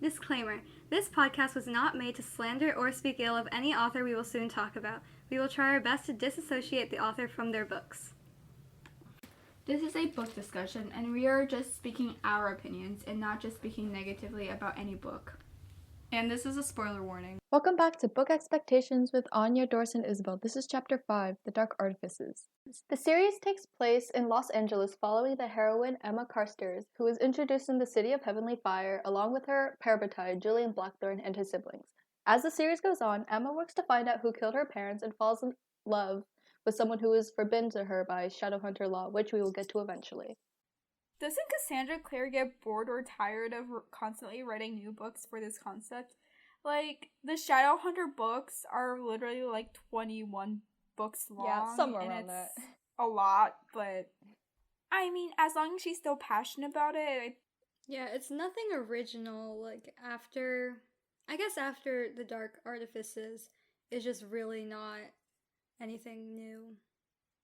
Disclaimer: this podcast was not made to slander or speak ill of any author we will soon talk about. We will try our best to disassociate the author from their books. This is a book discussion, and we are just speaking our opinions and not just speaking negatively about any book. And this is a spoiler warning. Welcome back to Book Expectations with Anya, Doris, and Isabel. This is Chapter 5, The Dark Artifices. The series takes place in Los Angeles following the heroine Emma Carstairs, who is introduced in the city of Heavenly Fire along with her parabatai, Julian Blackthorn, and his siblings. As the series goes on, Emma works to find out who killed her parents and falls in love with someone who is forbidden to her by Shadowhunter law, which we will get to eventually. Doesn't Cassandra Clare get bored or tired of constantly writing new books for this concept? Like, the Shadowhunter books are literally like 21 books long. Yeah, somewhere around that. A lot, but I mean, as long as she's still passionate about it. Yeah, it's nothing original. Like, after The Dark Artifices, it's just really not anything new.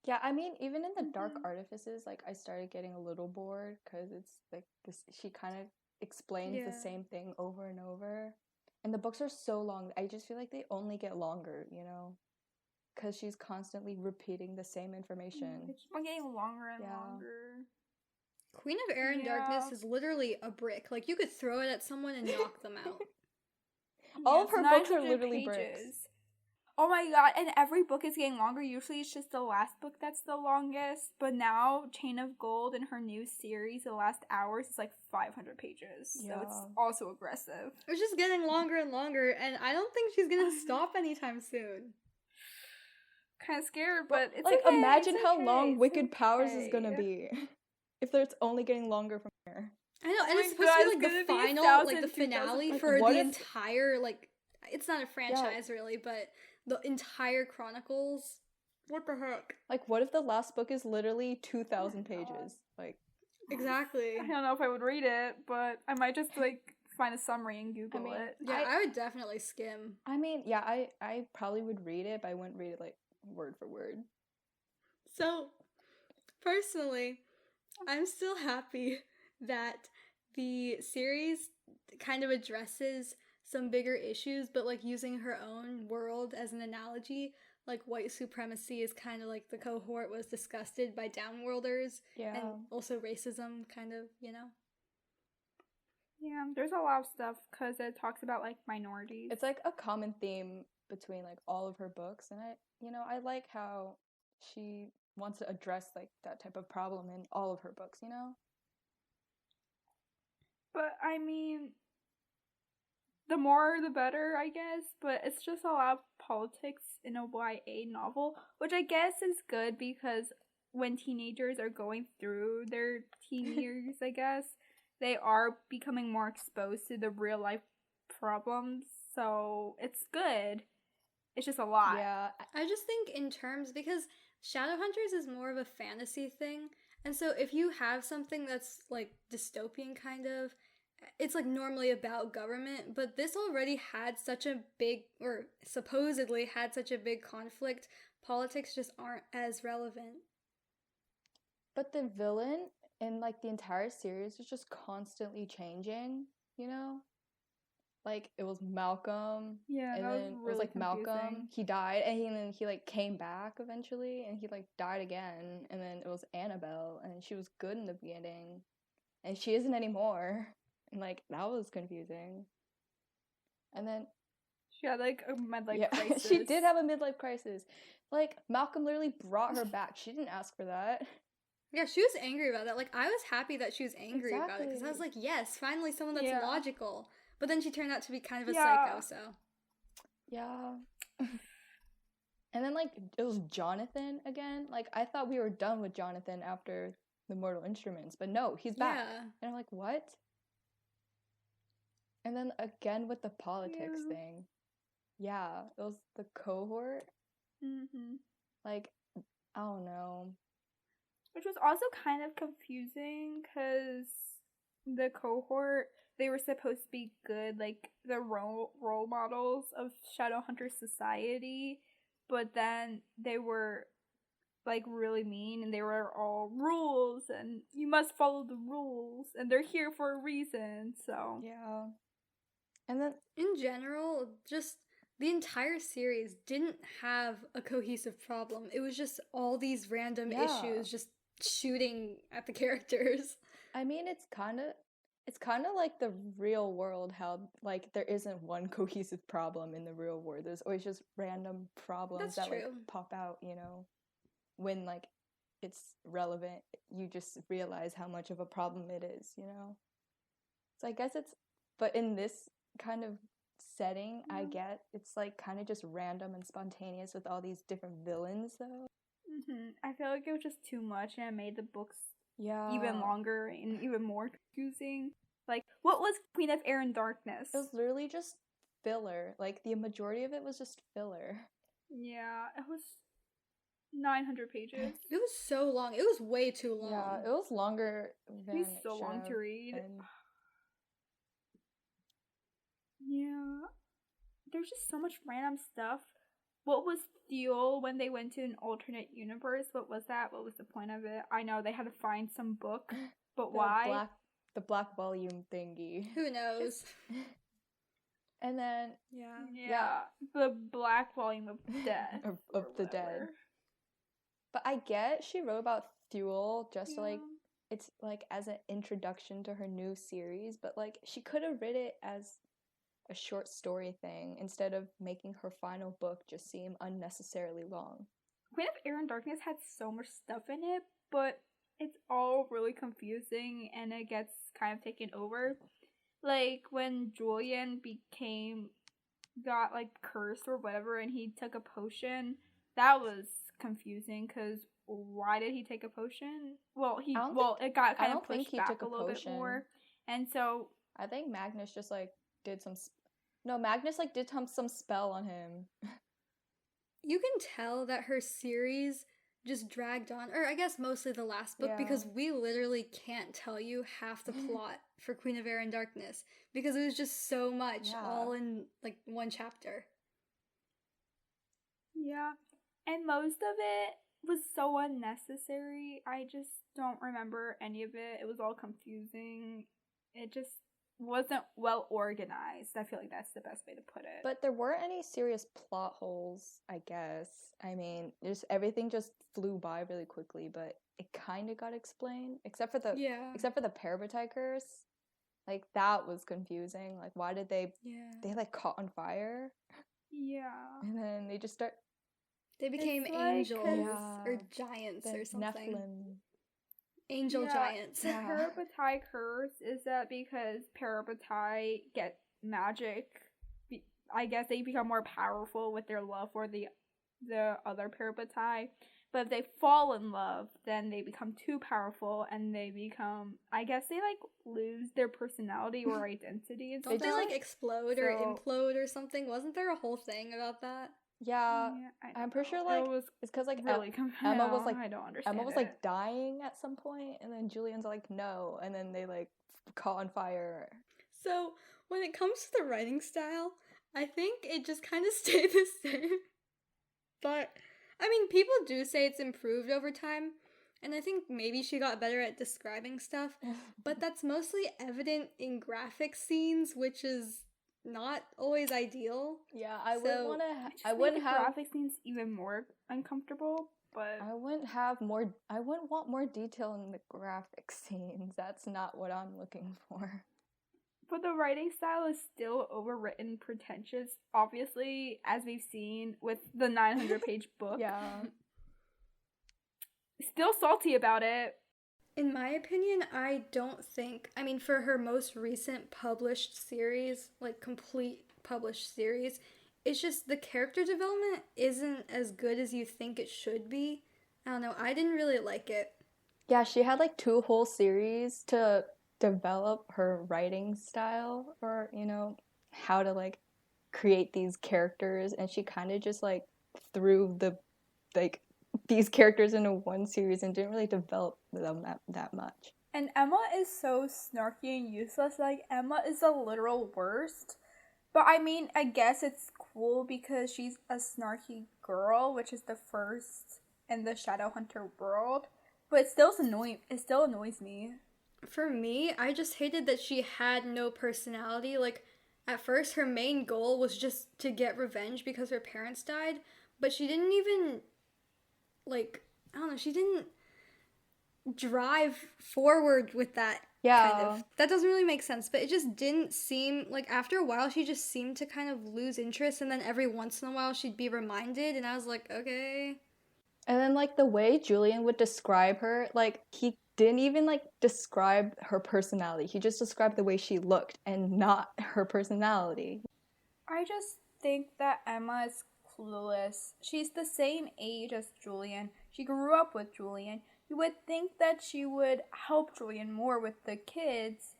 Yeah, I mean, even in The Dark Artifices, like, I started getting a little bored because it's like this. She kind of explains the same thing over and over, and the books are so long. I just feel like they only get longer, you know, because she's constantly repeating the same information. They keep on getting longer and longer. Queen of Air and Darkness is literally a brick. Like, you could throw it at someone and knock them out. All of her books are literally pages. bricks. Oh my god, and every book is getting longer. Usually it's just the last book that's the longest, but now Chain of Gold in her new series, The Last Hours, is like 500 pages. Yeah. So it's also aggressive. It's just getting longer and longer, and I don't think she's gonna stop anytime soon. Kind of scared, but it's like, okay. imagine It's how okay. long It's Wicked Powers is okay. gonna be. If it's only getting longer from here. I know, and Oh it's my supposed God, to it's be like gonna the be final, 1,000, like the 2,000. finale Like, for what the if- entire, like, it's not a franchise really, but the entire Chronicles. What the heck? Like, what if the last book is literally 2,000 pages? Like, Exactly. I don't know if I would read it, but I might just like find a summary and Google it. Yeah, I would definitely skim. I mean, yeah, I probably would read it, but I wouldn't read it like word for word. So, personally, I'm still happy that the series kind of addresses some bigger issues, but like using her own world as an analogy. Like, white supremacy is kind of like the cohort was disgusted by downworlders, and also racism, kind of, you know? Yeah, there's a lot of stuff because it talks about like minorities. It's like a common theme between like all of her books, and I like how she wants to address like that type of problem in all of her books, you know? But I mean, the more the better, I guess, but it's just a lot of politics in a YA novel, which I guess is good because when teenagers are going through their teen years, I guess, they are becoming more exposed to the real life problems, so it's good. It's just a lot. Yeah. I just think in terms, because Shadowhunters is more of a fantasy thing, and so if you have something that's like dystopian kind of, it's like normally about government, but this already had such a big, or supposedly had such a big conflict, politics just aren't as relevant. But the villain in like the entire series was just constantly changing, you know? Like, it was Malcolm. Yeah, and that was then really it was like confusing. Malcolm. He died, and then he like came back eventually, and he like died again. And then it was Annabelle, and she was good in the beginning, and she isn't anymore. And like, that was confusing. And then She had like a midlife crisis. she did have a midlife crisis. Like, Malcolm literally brought her back. She didn't ask for that. Yeah, she was angry about that. Like, I was happy that she was angry about it, because I was like, yes, finally someone that's logical. But then she turned out to be kind of a psycho, so. Yeah. And then, like, it was Jonathan again. Like, I thought we were done with Jonathan after the Mortal Instruments, but no, he's back. Yeah. And I'm like, what? And then again with the politics thing. Yeah, it was the cohort. Mm-hmm. Like, I don't know. Which was also kind of confusing because the cohort, they were supposed to be good, like the role models of Shadowhunter society, but then they were like really mean, and they were all rules, and you must follow the rules, and they're here for a reason. So yeah. And then In general, just the entire series didn't have a cohesive problem. It was just all these random issues just shooting at the characters. I mean, it's kind of like the real world, how like there isn't one cohesive problem in the real world. There's always just random problems That's that like true. pop out, you know, when like it's relevant. You just realize how much of a problem it is, you know. So I guess but in this kind of setting, I get it's like kind of just random and spontaneous with all these different villains, though. I feel like it was just too much, and it made the books Yeah. even longer and even more confusing. Like, what was Queen of Air and Darkness? It was literally just filler. Like, the majority of it was just filler. Yeah, it was 900 pages. It was so long. It was way too long. Yeah, it was longer than It was so long to read. And yeah. There's just so much random stuff. What was Theo when they went to an alternate universe? What was that? What was the point of it? I know they had to find some book, but why? The black volume thingy. Who knows? And then Yeah. The black volume of death. of the dead. But I get she wrote about Thule just to like it's like as an introduction to her new series, but like she could have written it as a short story thing instead of making her final book just seem unnecessarily long. Queen of Air and Darkness had so much stuff in it, but it's all really confusing and it gets kind of taken over. Like when Julian got like cursed or whatever and he took a potion, that was confusing because why did he take a potion? Well, it got kind of pushed back a little bit more. And so I think Magnus just like did some Magnus like did some spell on him. You can tell that her series just dragged on, or I guess mostly the last book, because we literally can't tell you half the plot for Queen of Air and Darkness because it was just so much all in like one chapter. Yeah, and most of it was so unnecessary. I just don't remember any of it. It was all confusing. It just wasn't well organized. I feel like that's the best way to put it. But there weren't any serious plot holes, I guess. I mean, everything just flew by really quickly, but it kind of got explained, except for the parabatai curse. Like that was confusing. Like why did they like caught on fire? Yeah. And then they just they became angels or giants or something. Nephilim. Angel giants. The parabatai curse is that because parabatai get magic, I guess they become more powerful with their love for the other parabatai. But if they fall in love, then they become too powerful and they become, I guess they like lose their personality or identity and stuff. Don't they like explode or implode or something? Wasn't there a whole thing about that? Yeah, I'm pretty sure like it's because like really Emma was like I don't understand. Emma was like dying at some point, and then Julian's like no, and then they like caught on fire. So when it comes to the writing style, I think it just kind of stayed the same. But I mean, people do say it's improved over time, and I think maybe she got better at describing stuff. But that's mostly evident in graphic scenes, which is not always ideal. Yeah, I wouldn't have graphic scenes even more uncomfortable, but I wouldn't want more detail in the graphic scenes. That's not what I'm looking for. But the writing style is still overwritten, pretentious, obviously, as we've seen with the 900-page book. Yeah. Still salty about it. In my opinion, I don't think, I mean, for her most recent published series, like complete published series, it's just the character development isn't as good as you think it should be. I don't know, I didn't really like it. Yeah, she had like 2 whole series to develop her writing style, or, you know, how to like create these characters, and she kind of just like threw these characters into one series and didn't really develop them that much. And Emma is so snarky and useless. Like, Emma is the literal worst. But I mean, I guess it's cool because she's a snarky girl, which is the first in the Shadowhunter world. But it still annoys me. For me, I just hated that she had no personality. Like, at first her main goal was just to get revenge because her parents died, but she didn't even, like, I don't know, she didn't drive forward with that. Yeah. Kind of. That doesn't really make sense, but it just didn't seem like after a while she just seemed to kind of lose interest, and then every once in a while she'd be reminded, and I was like, okay. And then, like, the way Julian would describe her, like, he didn't even, like, describe her personality. He just described the way she looked and not her personality. I just think that Emma is clueless. She's the same age as Julian. She grew up with Julian. You would think that she would help Julian more with the kids,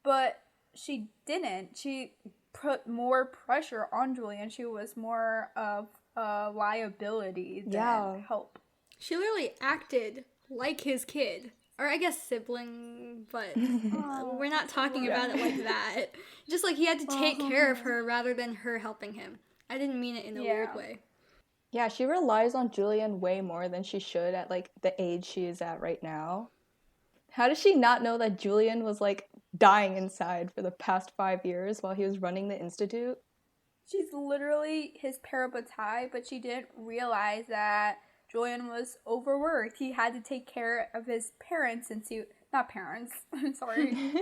but she didn't. She put more pressure on Julian. She was more of a liability than help. She literally acted like his kid. Or I guess sibling, but we're not talking about it like that. Just like he had to take care of her rather than her helping him. I didn't mean it in a weird way. Yeah, she relies on Julian way more than she should at, like, the age she is at right now. How does she not know that Julian was, like, dying inside for the past 5 years while he was running the institute? She's literally his parabatai, but she didn't realize that Julian was overworked. He had to take care of his parents since he... Not parents, I'm sorry.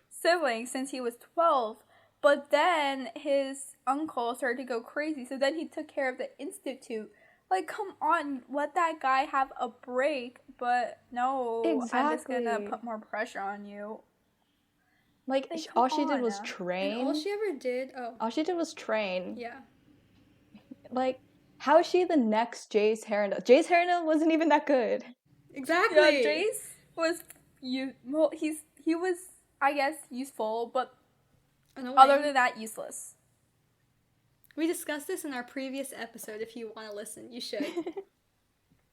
Siblings since he was 12. But then his uncle started to go crazy, so then he took care of the institute. Like, come on, let that guy have a break. But no, Exactly. I'm just gonna put more pressure on you. Like all she did was train. And all she ever did, all she did was train. Yeah. Like, how is she the next Jace Herondale? Jace Herondale wasn't even that good. Exactly. Yeah, Jace was he was, I guess, useful, but annoying. Other than that, useless. We discussed this in our previous episode. If you want to listen, you should.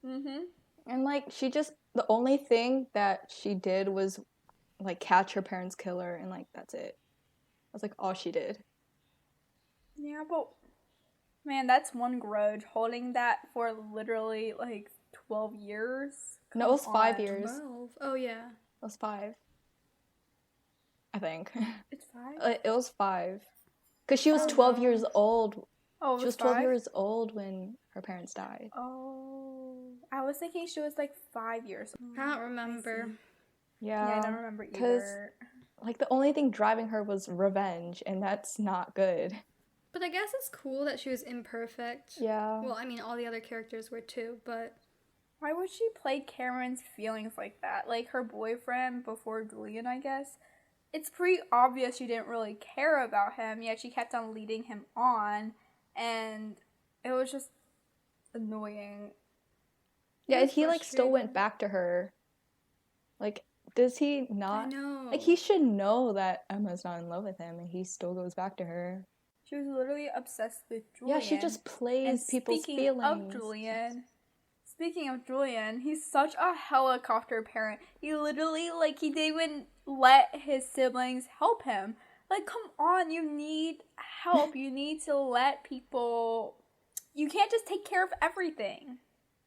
And, like, she just, the only thing that she did was, like, catch her parents' killer, and, like, that's it. That's, like, all she did. Yeah, but, man, that's one grudge. Holding that for literally, like, 12 years? No, it was 5 years. 12? Oh, yeah. It was 5. I think. It's 5? It was 5. Because she was 12 years old. Oh, she was 12 years old when her parents died. Oh. I was thinking she was like 5 years old. I don't remember. Yeah, I don't remember either. Like, the only thing driving her was revenge, and that's not good. But I guess it's cool that she was imperfect. Yeah. Well, I mean, all the other characters were too, but... Why would she play Cameron's feelings like that? Like, her boyfriend before Julian, I guess? It's pretty obvious she didn't really care about him, yet she kept on leading him on, and it was just annoying. Yeah, and he, like, still went back to her. Like, does he not? I know. Like, he should know that Emma's not in love with him, and he still goes back to her. She was literally obsessed with Julian. Yeah, she just plays people's feelings. Speaking of Julian, he's such a helicopter parent. He literally, like, he didn't even let his siblings help him. Like, come on, you need help. You need to let people... You can't just take care of everything.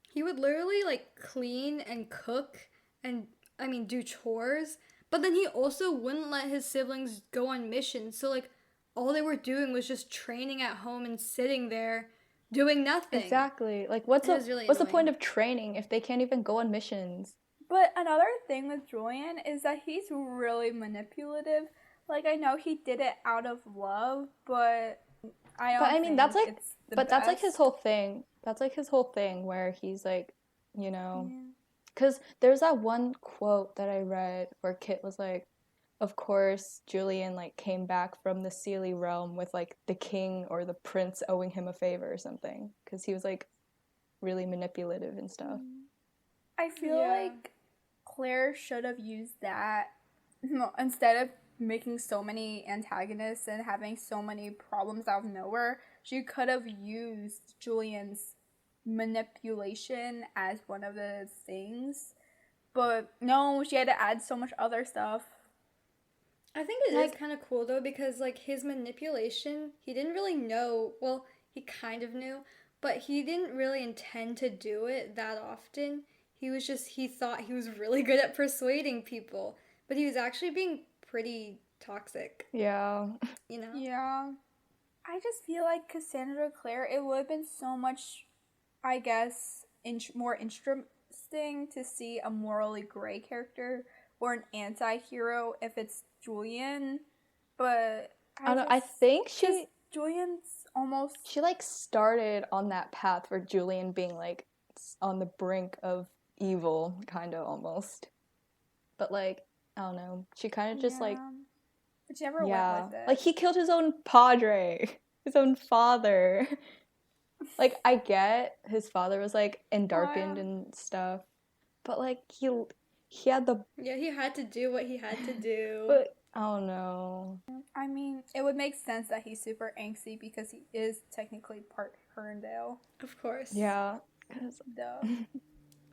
He would literally, like, clean and cook and, I mean, do chores. But then he also wouldn't let his siblings go on missions. So, like, all they were doing was just training at home and sitting there doing nothing. Exactly. Like, what's the point of training if they can't even go on missions? But another thing with Julian is that he's really manipulative. Like, I know he did it out of love, but that's like his whole thing. That's like his whole thing where he's like, you know, because there's that one quote that I read where Kit was like, of course, Julian, like, came back from the Seelie realm with, like, the king or the prince owing him a favor or something. Because he was, like, really manipulative and stuff. I feel like Claire should have used that instead of making so many antagonists and having so many problems out of nowhere. She could have used Julian's manipulation as one of the things. But no, she had to add so much other stuff. I think it is kind of cool, though, because, like, his manipulation, he didn't really know, well, he kind of knew, but he didn't really intend to do it that often. He thought he was really good at persuading people, but he was actually being pretty toxic, Yeah. you know? Yeah. I just feel like Cassandra Clare, it would have been so much, I guess, more interesting to see a morally gray character or an anti-hero if it's Julian. But I don't know, I think Julian's almost... she like started on that path for Julian being like on the brink of evil, kind of almost. But like, I don't know, she kind of just like, But she never yeah, went with it. like he killed his own padre, his own father. Like, I get his father was like darkened and stuff, but like he had the... Yeah, he had to do what he had to do. But I don't know. I mean, it would make sense that he's super angsty because he is technically part Herndale. Of course. Yeah. Duh.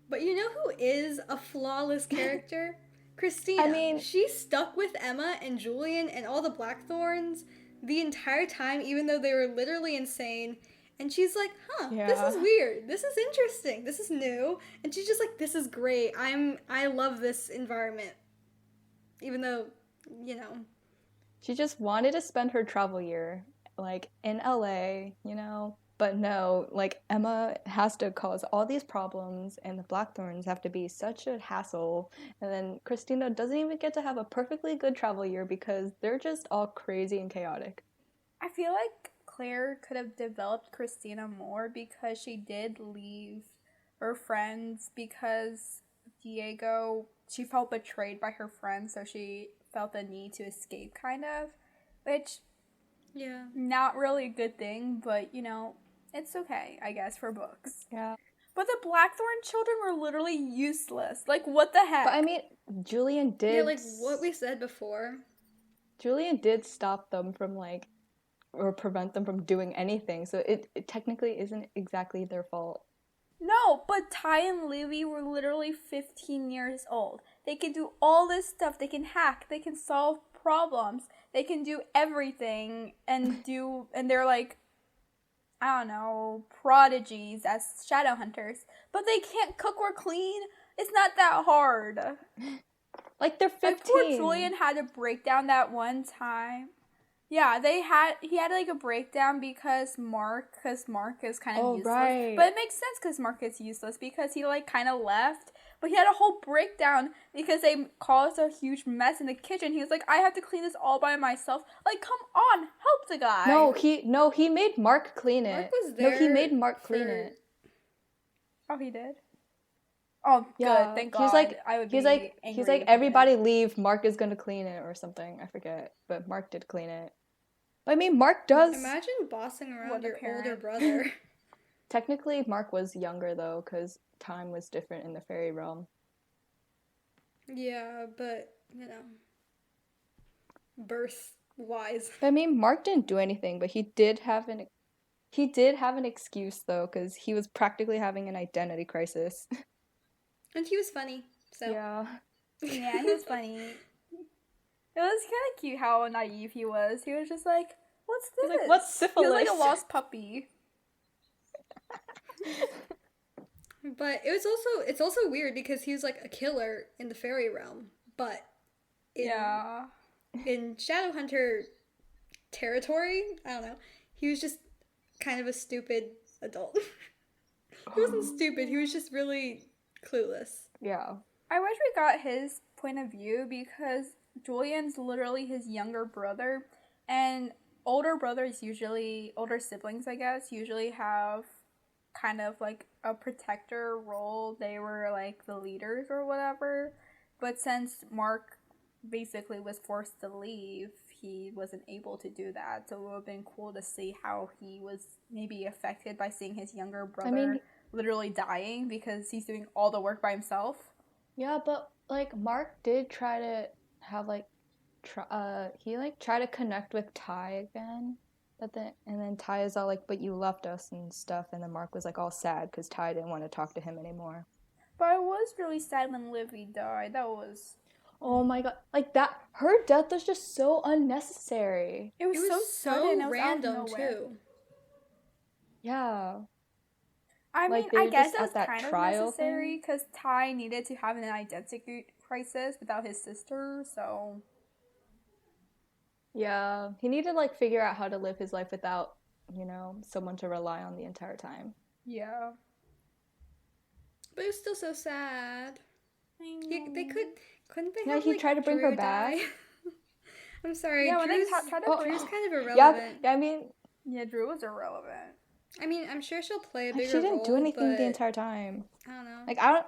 But you know who is a flawless character? Christina. I mean, she stuck with Emma and Julian and all the Blackthorns the entire time, even though they were literally insane. And she's like, this is weird. This is interesting. This is new. And she's just like, this is great. I love this environment. Even though, you know. She just wanted to spend her travel year, like, in LA, you know? But no, like, Emma has to cause all these problems, and the Blackthorns have to be such a hassle. And then Christina doesn't even get to have a perfectly good travel year because they're just all crazy and chaotic. I feel like Claire could have developed Christina more because she did leave her friends because Diego, she felt betrayed by her friends, so she felt the need to escape, kind of. Which, yeah, not really a good thing, but, you know, it's okay, I guess, for books. Yeah. But the Blackthorn children were literally useless. Like, what the heck? But I mean, Julian did... Yeah, like what we said before. Julian did stop them from, like, or prevent them from doing anything, so it technically isn't exactly their fault. No, but Ty and Livy were literally 15 years old. They can do all this stuff. They can hack. They can solve problems. They can do everything and they're like, I don't know, prodigies as shadow hunters. But they can't cook or clean. It's not that hard. Like, they're 15. Like, poor Julian had to break down that one time. Yeah, he had like a breakdown because Mark is kind of useless. Right. But it makes sense because Mark is useless because he like kind of left. But he had a whole breakdown because they caused a huge mess in the kitchen. He was like, I have to clean this all by myself. Like, come on, help the guy. No, he made Mark clean it. Mark was there. No, he made Mark clean it. Oh, he did? Oh, yeah. Good, thank God. He's like, everybody leave, Mark is gonna clean it or something. I forget. But Mark did clean it. But I mean, Mark does... Imagine bossing around your older brother. Technically, Mark was younger, though, because time was different in the fairy realm. Yeah, but, you know, birth-wise. I mean, Mark didn't do anything, but he did have an excuse, though, because he was practically having an identity crisis. And he was funny, so. Yeah, he was funny. It was kind of cute how naive he was. He was just like, what's this? Like, what's syphilis? He was like a lost puppy. But it's also weird because he was like a killer in the fairy realm, but in Shadowhunter territory, I don't know, he was just kind of a stupid adult. He wasn't stupid, he was just really clueless. Yeah. I wish we got his point of view because Julian's literally his younger brother, and older siblings, I guess, usually have kind of like a protector role. They were like the leaders or whatever. But since Mark basically was forced to leave, he wasn't able to do that. So it would have been cool to see how he was maybe affected by seeing his younger brother literally dying because he's doing all the work by himself. Yeah, but like Mark did try to have like try to connect with Ty again. But then Ty is all like, but you left us and stuff. And then Mark was like all sad because Ty didn't want to talk to him anymore. But I was really sad when Livy died. That was... Oh my God. Like that, her death was just so unnecessary. It was so sudden. It was random too. Yeah. I mean, I guess it was kind of necessary because Ty needed to have an identity crisis without his sister, so... Yeah, he needed to like figure out how to live his life without, you know, someone to rely on the entire time. Yeah. But it was still so sad. Couldn't they Yeah, have he like tried to bring her Drew back. die? I'm sorry, Yeah, when they Drew's tried to Drew's bring... kind of Yeah, irrelevant. I mean, Yeah, Drew was irrelevant. I mean, I'm sure she'll play a like bigger she didn't role, do anything but the entire time. I don't know. Like I don't.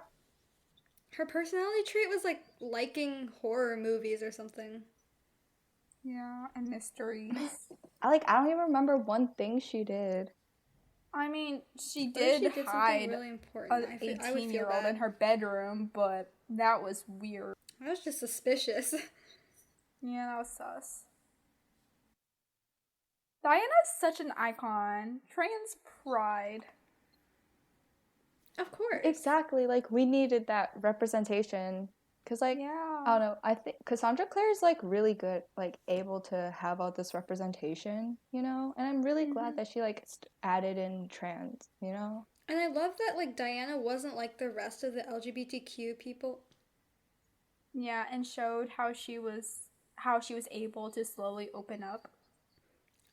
Her personality trait was like liking horror movies or something. Yeah, and mysteries. I don't even remember one thing she did. I mean, she What if did she did something hide really important? an I would feel 18-year-old bad. in her bedroom, but that was weird. I was just suspicious. Yeah, that was sus. Diana's such an icon. Trans pride. Of course. Exactly. Like we needed that representation because, like, Yeah. I don't know. I think Cassandra Clare is like really good, like able to have all this representation, you know. And I'm really glad that she like added in trans, you know. And I love that like Diana wasn't like the rest of the LGBTQ people. Yeah, and showed how she was able to slowly open up.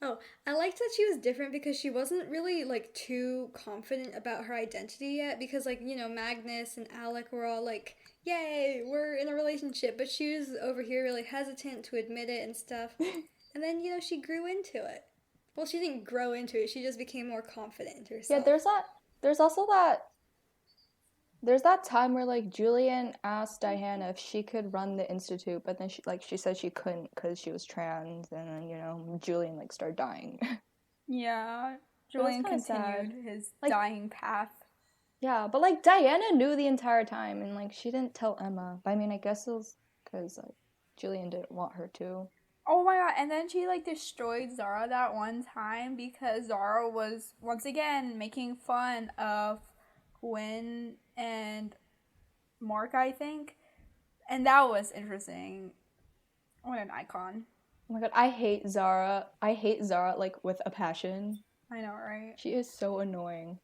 Oh, I liked that she was different because she wasn't really like too confident about her identity yet because like, you know, Magnus and Alec were all like, "Yay, we're in a relationship," but she was over here really hesitant to admit it and stuff. And then, you know, she grew into it. Well, she didn't grow into it. She just became more confident in herself. Yeah, there's also there's that time where like Julian asked Diana if she could run the institute, but then she said she couldn't because she was trans, and then, you know, Julian like started dying. Yeah, Julian kinda continued sad. his Like- dying path. Yeah, but like Diana knew the entire time, and like she didn't tell Emma. But I mean, I guess it was because like Julian didn't want her to. Oh my god, and then she like destroyed Zara that one time because Zara was once again making fun of Gwen and Mark, I think. And that was interesting. What an icon. Oh my god, I hate Zara. I hate Zara like with a passion. I know, right? She is so annoying.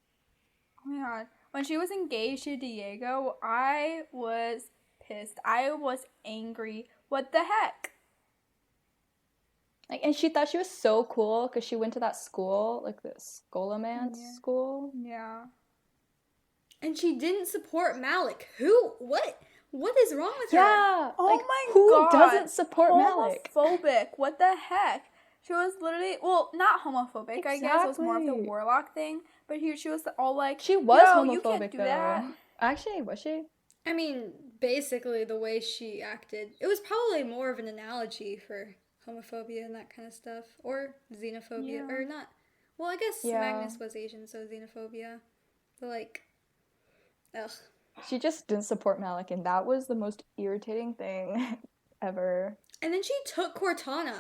Oh my god. When she was engaged to Diego, I was pissed. I was angry. What the heck? Like, and she thought she was so cool because she went to that school, like the Scholomance school. Yeah. And she didn't support Malik. Who? What? What is wrong with her? Yeah. Oh like, my who god. doesn't support Malik? Homophobic. What the heck? She was literally, well, not homophobic. Exactly. I guess it was more of the warlock thing. But here she was all like, She was yo, homophobic you can't do though. that. Actually, was she? I mean, basically the way she acted. It was probably more of an analogy for homophobia and that kind of stuff. Or xenophobia. Yeah. Or not. Well, I guess Yeah. Magnus was Asian, so xenophobia. But like, ugh. She just didn't support Malik, and that was the most irritating thing ever. And then she took Cortana.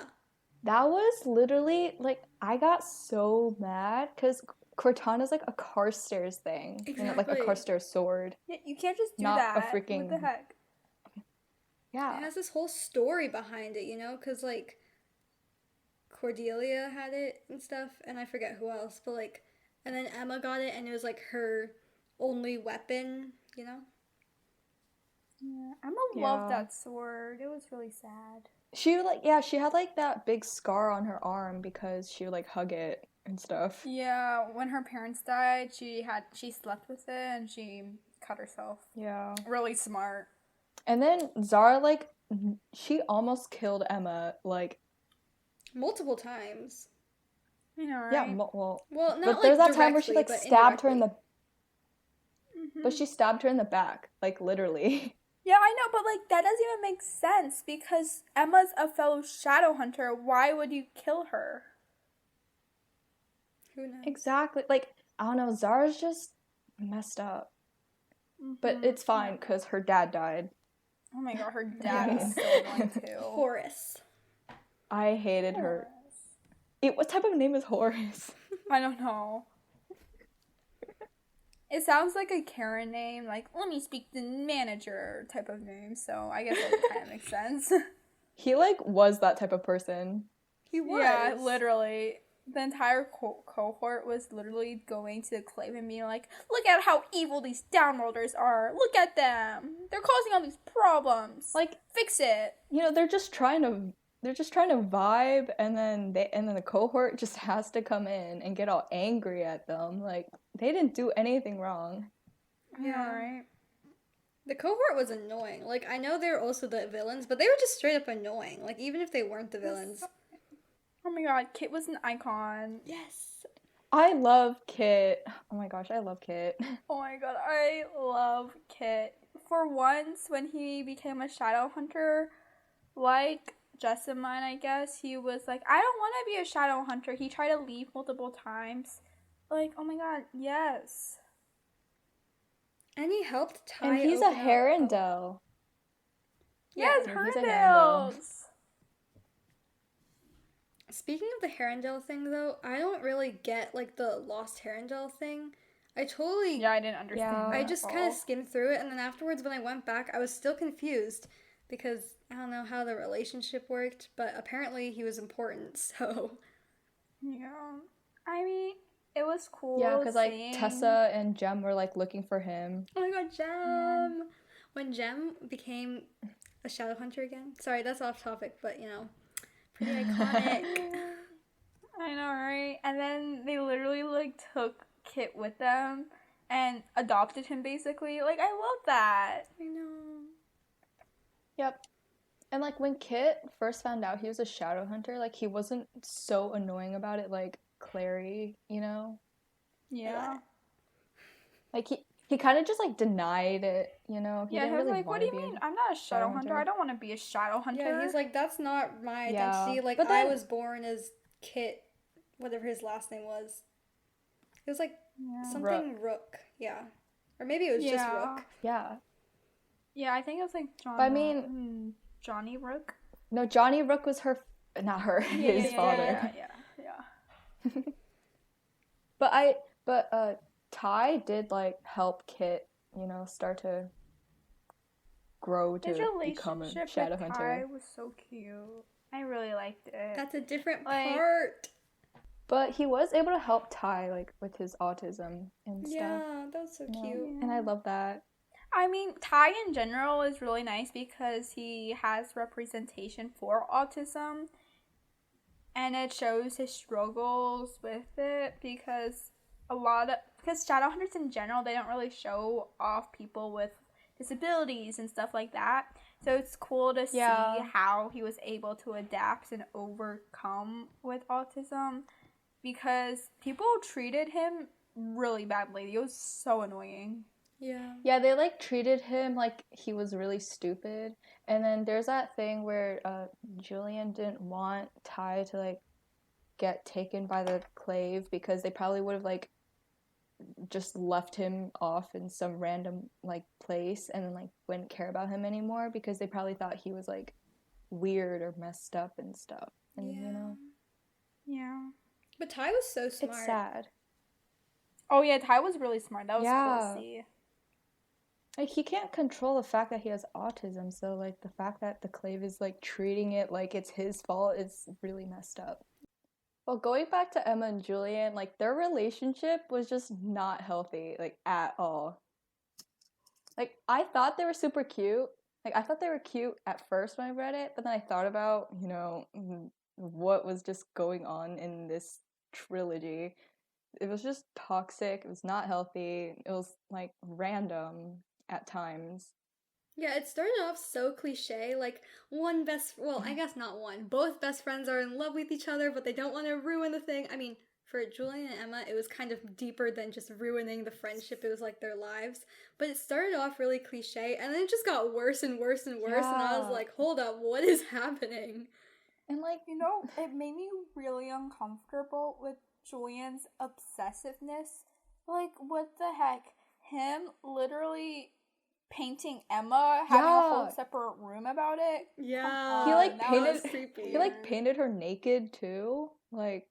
That was literally, like, I got so mad, because Cortana's like a Carstairs thing. You know, like a Exactly. Carstairs sword. Yeah, you can't just do Not that. a freaking- What the heck? Yeah. It has this whole story behind it, you know? Because, like, Cordelia had it and stuff, and I forget who else, but, like, and then Emma got it, and it was, like, her only weapon, you know? Yeah, Emma loved that sword. It was really sad. She, like, yeah, she had, like, that big scar on her arm because she would, like, hug it and stuff. Yeah, when her parents died, she slept with it and she cut herself. Yeah. Really smart. And then Zara, like, she almost killed Emma, like... Multiple times. You know, right? Yeah, well, Well, not but like there's that time where she, directly, like, but stabbed her in the... indirectly. But she stabbed her in the back, like, literally. Yeah, I know, but, like, that doesn't even make sense because Emma's a fellow shadow hunter. Why would you kill her? Who knows? Exactly. Like, I don't know, Zara's just messed up. But it's fine, because her dad died. Oh my god, her dad is so annoying too. Horace. I hated her. What type of name is Horace? I don't know. It sounds like a Karen name, like, let me speak to the manager type of name, so I guess that kind of makes sense. He, like, was that type of person. He was. Yeah, literally. The entire cohort was literally going to the claim and being like, look at how evil these downworlders are. Look at them. They're causing all these problems. Like, fix it. you know, they're just trying to they're just trying to vibe, and then the cohort just has to come in and get all angry at them. Like, they didn't do anything wrong. Yeah. Right. The cohort was annoying. Like, I know they're also the villains, but they were just straight up annoying. Like, even if they weren't the villains. Oh my god, Kit was an icon. Yes. I love Kit. Oh my gosh, I love Kit. Oh my god, I love Kit. For once, when he became a shadow hunter, like Jessamine, I guess, he was like, I don't want to be a shadow hunter. He tried to leave multiple times. Like, oh my god, yes. And he helped Ty And he's a open up- Herondale. Yes, Yeah, he's a Herondales. Speaking of the Herondale thing, though, I don't really get, like, the Lost Herondale thing. I totally... Yeah, I didn't understand Yeah. that I at just all. kind of skimmed through it, and then afterwards, when I went back, I was still confused. Because I don't know how the relationship worked, but apparently he was important, so... Yeah. I mean, it was cool. Yeah, because like seeing... Tessa and Jem were like looking for him. Oh my god, Jem! When Jem became a shadow hunter again. Sorry, that's off topic, but you know, pretty iconic. I know, right? And then they literally like took Kit with them and adopted him basically. Like, I love that. I know. Yep. And like when Kit first found out he was a shadow hunter, like he wasn't so annoying about it like Clary, you know? Yeah. Like he kind of just like denied it, you know? Yeah, he didn't was really like, what wanna do you be mean? I'm not a shadow hunter. hunter. I don't want to be a shadow hunter. Yeah, he's like, that's not my Yeah, identity. Like, but I then- was born as Kit, whatever his last name was. It was like something Rook. Yeah. Or maybe it was just Rook. Yeah. Yeah, I think it was like John. But I mean, Johnny Rook. no, Johnny Rook was not her, his father. Yeah. But Ty did like help Kit, you know, start to grow His to become a relationship shadow with hunter. Ty was so cute. I really liked it. That's a different Like- part. But he was able to help Ty like with his autism and stuff. Yeah, that was so you know, cute. and I love that. I mean, Ty in general is really nice because he has representation for autism. And it shows his struggles with it because because Shadowhunters in general, they don't really show off people with disabilities and stuff like that. So it's cool to see how he was able to adapt and overcome with autism because people treated him really badly. It was so annoying. Yeah. Yeah, they like treated him like he was really stupid. And then there's that thing where Julian didn't want Ty to like get taken by the clave because they probably would have like just left him off in some random like place and then like wouldn't care about him anymore because they probably thought he was like weird or messed up and stuff. And you know, Yeah. But Ty was so smart. it's sad. Oh yeah, Ty was really smart. That was cool to see. Like he can't control the fact that he has autism, so like the fact that the clave is like treating it like it's his fault is really messed up. Well, going back to Emma and Julian, like their relationship was just not healthy, like at all. Like I thought they were super cute. Like I thought they were cute at first when I read it, but then I thought about, you know, what was just going on in this trilogy. It was just toxic. It was not healthy. It was like random at times. Yeah, it started off so cliche, like I guess not one. Both best friends are in love with each other, but they don't want to ruin the thing. I mean, for Julian and Emma, it was kind of deeper than just ruining the friendship. It was like their lives. But it started off really cliche, and then it just got worse and worse and worse, and I was like, hold up, what is happening? And like, You know, it made me really uncomfortable with Julian's obsessiveness. Like, what the heck? Him literally painting Emma, having a whole separate room about it. Yeah. he like that painted was creepy. he like painted her naked too. Like,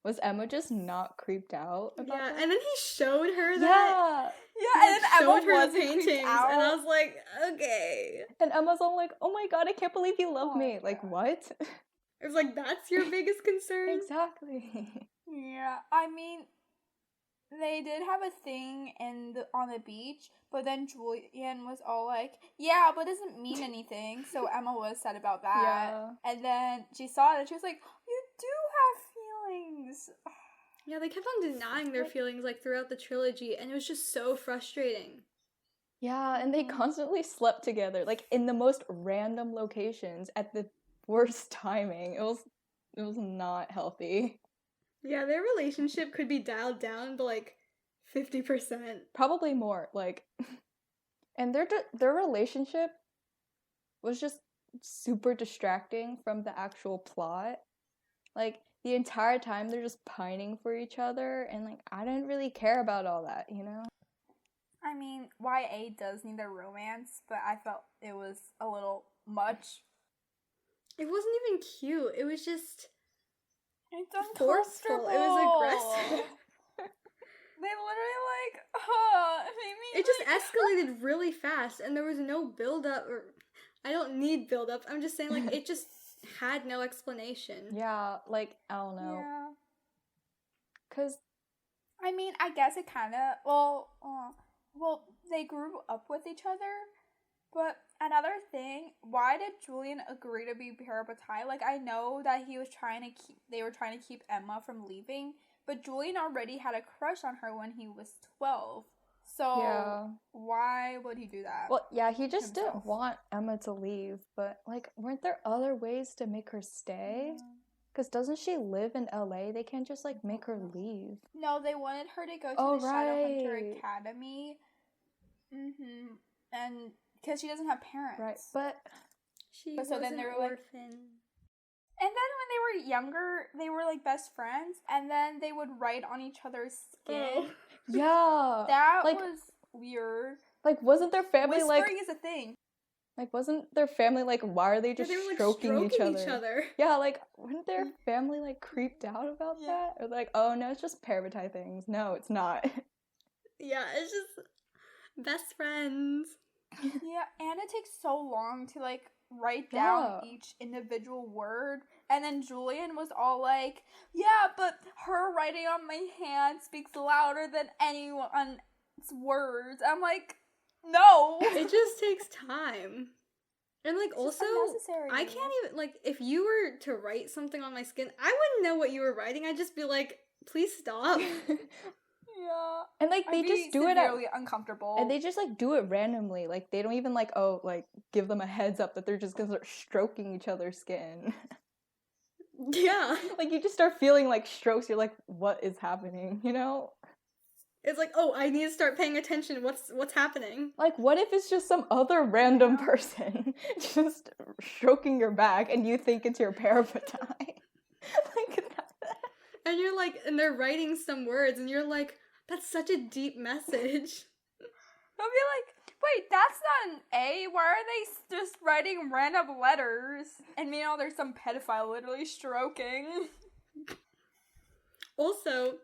was Emma just not creeped out about Yeah, that? and then he showed her that. Yeah, and then Emma showed her was the paintings, out. and I was like, okay. And Emma's all like, "Oh my god, I can't believe you love Oh me." my Like, God. what? It was like, that's your biggest concern? Exactly. Yeah, I mean, they did have a thing on the beach, but then Julian was all like, yeah, but it doesn't mean anything. So Emma was sad about that. Yeah. And then she saw it and she was like, you do have feelings. Yeah, they kept on denying their feelings like throughout the trilogy, and it was just so frustrating. Yeah, and they constantly slept together, like in the most random locations at the worst timing. It was not healthy. Yeah, their relationship could be dialed down to like 50%. Probably more, like, and their relationship was just super distracting from the actual plot. Like, the entire time they're just pining for each other, and like, I didn't really care about all that, you know? I mean, YA does need a romance, but I felt it was a little much. It wasn't even cute. It was just It's forceful. uncomfortable. It was aggressive. They literally like, made me. It just escalated really fast, and there was no build up. Or I don't need build up. I'm just saying, like, it just had no explanation. Yeah, like, I don't know. Yeah. Because, I mean, I guess it kind of, well, they grew up with each other, but another thing, why did Julian agree to be parabatai? Like, I know that they were trying to keep Emma from leaving, but Julian already had a crush on her when he was 12. So, yeah. Why would he do that? Well, yeah, he just himself? didn't want Emma to leave, but, like, weren't there other ways to make her stay? Because doesn't she live in LA? They can't just, like, make her leave. No, they wanted her to go to Oh, the Shadowhunter right. Academy. And because she doesn't have parents. Right, but She But so was then an they were, like- orphan. And then when they were younger, they were like best friends, and then they would write on each other's skin. Oh. yeah. That like, was weird. Like, wasn't their family, Whispering like, is a thing. like, wasn't their family, like, why are they Yeah, just they were, like, stroking each stroking other? Yeah, like, weren't their family, like, creeped out about that? Or like, oh, no, it's just parabatai things. No, it's not. Yeah, it's just best friends. Yeah, and it takes so long to like write down each individual word. And then Julian was all like, yeah, but her writing on my hand speaks louder than anyone's words. I'm like, no. It just takes time. And like, It's just also, unnecessary. I can't even, like, if you were to write something on my skin, I wouldn't know what you were writing. I'd just be like, please stop. Yeah. And, like, they just do it severely uncomfortable. And they just, like, do it randomly. Like, they don't even, like, give them a heads up that they're just gonna start stroking each other's skin. Yeah. Like, you just start feeling, like, strokes. You're like, what is happening, you know? It's like, oh, I need to start paying attention. What's happening? Like, what if it's just some other random person just stroking your back and you think it's your parabatai? Like, And you're like, and they're writing some words, and you're like, that's such a deep message. I'll be like, wait, that's not an A. Why are they just writing random letters? And meanwhile, there's some pedophile literally stroking. Also,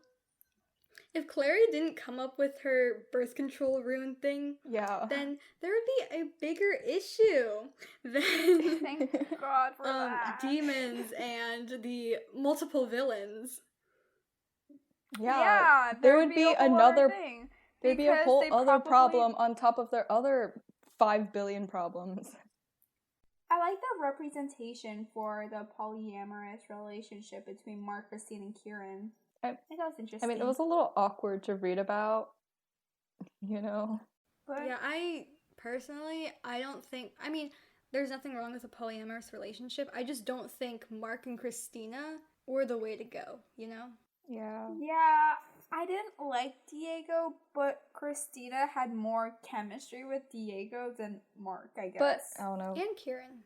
if Clary didn't come up with her birth control rune thing, yeah. then there would be a bigger issue than Thank God for that. demons and the multiple villains. Yeah, there would be a whole another other thing. There'd be a Because whole they other probably- problem on top of their other 5 billion problems. I like the representation for the polyamorous relationship between Mark, Christine, and Kieran. I think that was I interesting. mean, it was a little awkward to read about, you know? But Yeah, I don't think, I mean, there's nothing wrong with a polyamorous relationship. I just don't think Mark and Christina were the way to go, you know? Yeah. yeah, I didn't like Diego, but Christina had more chemistry with Diego than Mark, I guess. But, I don't know. And Kieran.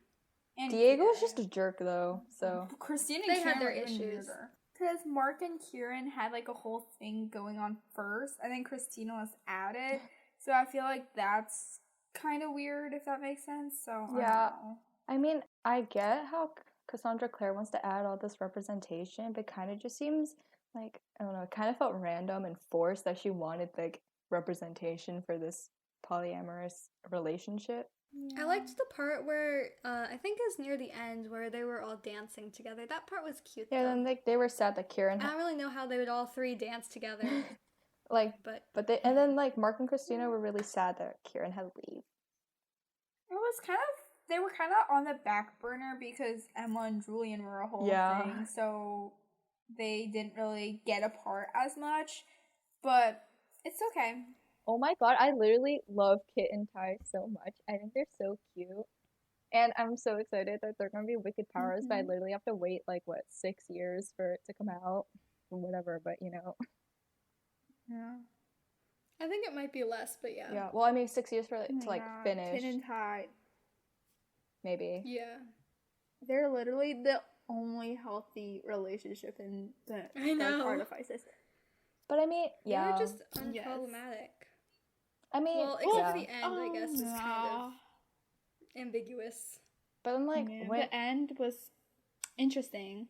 And Diego was Kieran. just a jerk, though, so. Christina They and had Kieran their were even issues. weirder. Because Mark and Kieran had like a whole thing going on first, and then Christina was added. So I feel like that's kind of weird, if that makes sense. So Yeah. I don't know. I mean, I get how Cassandra Clare wants to add all this representation, but kind of just seems like, I don't know, it kind of felt random and forced that she wanted, like, representation for this polyamorous relationship. I liked the part where, I think it was near the end, where they were all dancing together. That part was cute, Yeah, though. then, like, they were sad that Kieran I don't really know how they would all three dance together. Like, but they, and then like Mark and Christina were really sad that Kieran had to leave. It was they were kind of on the back burner because Emma and Julian were a whole thing, so they didn't really get apart as much, but it's okay. Oh my god, I literally love Kit and Ty so much. I think they're so cute. And I'm so excited that they're gonna be Wicked Powers, but I literally have to wait like 6 years for it to come out or whatever, but you know. Yeah. I think it might be less, but yeah. Yeah. Well, I mean 6 years for it to like finish. Kit and Ty. Maybe. Yeah. They're literally the only healthy relationship in the Dark Artifices. But I mean, yeah. They're just unproblematic. I mean, well, except for the end, I guess, is kind of ambiguous. But I'm like, when the end was interesting.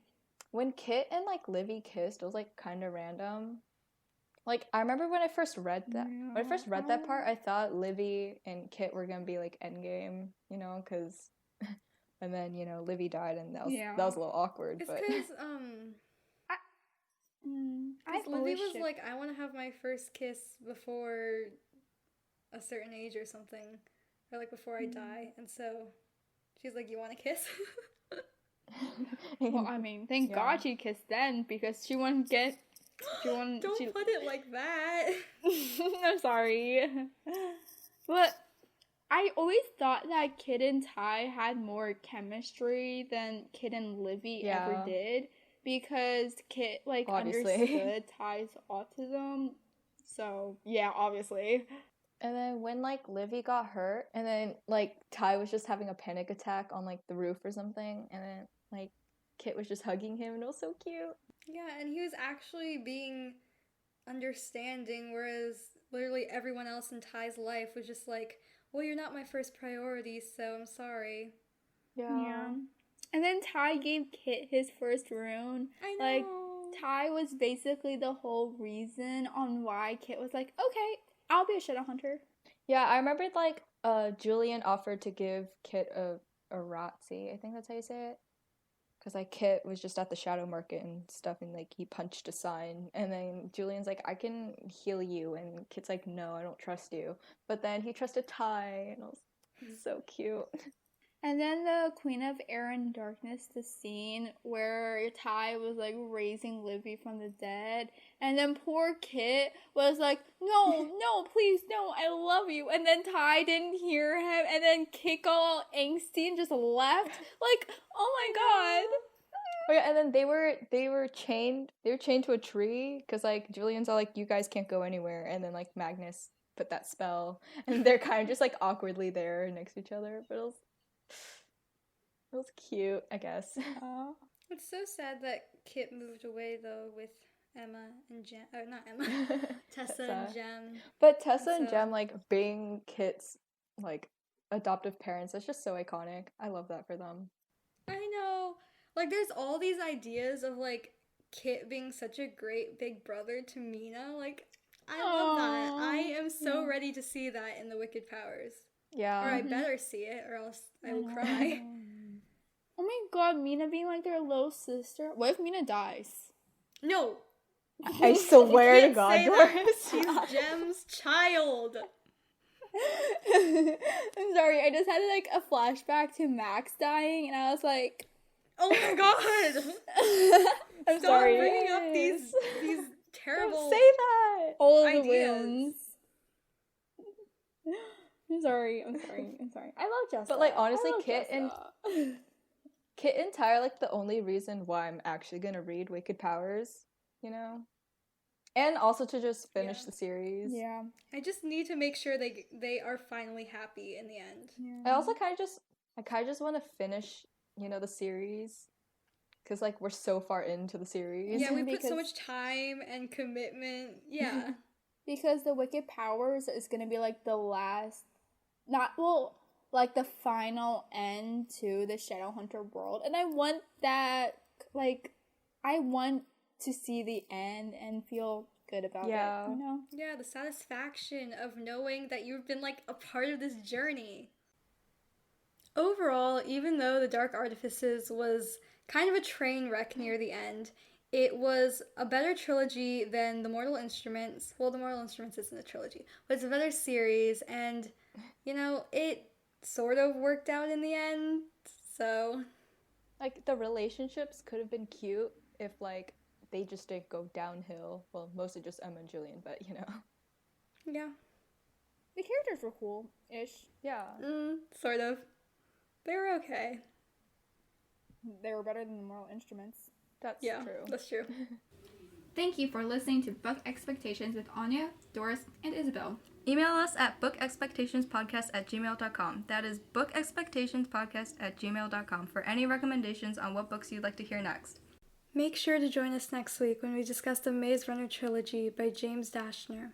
When Kit and like Livy kissed, it was like kind of random. Like, I remember when I first read that. When I first read that part, I thought Livy and Kit were gonna be like endgame, you know, because. And then, you know, Livy died, and that was a little awkward. It's but because, Livy was ship. like, I want to have my first kiss before a certain age or something. Or, like, before I die. And so, she's like, you want to kiss? Well, I mean, thank God she kissed then, because she wouldn't get... Don't put it like that. I'm sorry. But... I always thought that Kit and Ty had more chemistry than Kit and Livy ever did, because Kit, like, understood Ty's autism, so, yeah, obviously. And then when, like, Livy got hurt, and then, like, Ty was just having a panic attack on, like, the roof or something, and then, like, Kit was just hugging him, and it was so cute. Yeah, and he was actually being understanding, whereas literally everyone else in Ty's life was just like, well, you're not my first priority, so I'm sorry. Yeah. And then Ty gave Kit his first rune. I know. Like, Ty was basically the whole reason on why Kit was like, okay, I'll be a shadow hunter. Yeah, I remember, like, Julian offered to give Kit a Ratzi. I think that's how you say it. Because, like, Kit was just at the shadow market and stuff, and, like, he punched a sign. And then Julian's like, I can heal you. And Kit's like, no, I don't trust you. But then he trusted Ty, and it was so cute. And then the Queen of Air and Darkness, the scene where Ty was, like, raising Livy from the dead. And then poor Kit was like, no, please, no, I love you. And then Ty didn't hear him. And then Kit got all angsty and just left. Like, oh my god. Oh yeah, and then they were chained to a tree. Because, like, Julian's all like, you guys can't go anywhere. And then, like, Magnus put that spell. And they're kind of just, like, awkwardly there next to each other. But it was cute, I guess. It's so sad that Kit moved away, though, with Emma and Jem. Oh, not Emma. Tessa and Jem. But Tessa and Jem, like, being Kit's, like, adoptive parents, that's just so iconic. I love that for them. I know. Like, there's all these ideas of, like, Kit being such a great big brother to Mina. Like, I love that. I am so ready to see that in the Wicked Powers. Yeah. Or I better see it, or else I will cry. Oh my god, Mina being like their little sister. What if Mina dies? No. I swear to God, say Doris. She's Jem's child. I'm sorry, I just had like a flashback to Max dying, and I was like, oh my god. I'm Stop sorry. bringing up these terrible. Don't say that. All ideas. The wins. I'm sorry. I love Jessica. But, like, honestly, Kit and Ty are, like, the only reason why I'm actually gonna read Wicked Powers, you know? And also to just finish the series. Yeah. I just need to make sure they are finally happy in the end. Yeah. I also kind of just want to finish, you know, the series. Because, like, we're so far into the series. Yeah, we put so much time and commitment. Yeah. Because the Wicked Powers is going to be, like, the last... like, the final end to the Shadowhunter world. And I want that, like... I want to see the end and feel good about it, you know? Yeah, the satisfaction of knowing that you've been, like, a part of this journey. Overall, even though The Dark Artifices was kind of a train wreck near the end, it was a better trilogy than The Mortal Instruments. Well, The Mortal Instruments isn't a trilogy, but it's a better series, and, it sort of worked out in the end, so... Like, the relationships could have been cute if, like, they just didn't go downhill. Well, mostly just Emma and Julian, but, Yeah. The characters were cool-ish. Yeah. Sort of. They were okay. They were better than the Mortal Instruments. That's Yeah, true. that's true. Thank you for listening to Book Expectations with Anya, Doris, and Isabel. Email us at bookexpectationspodcast@gmail.com. That is bookexpectationspodcast@gmail.com for any recommendations on what books you'd like to hear next. Make sure to join us next week when we discuss the Maze Runner trilogy by James Dashner.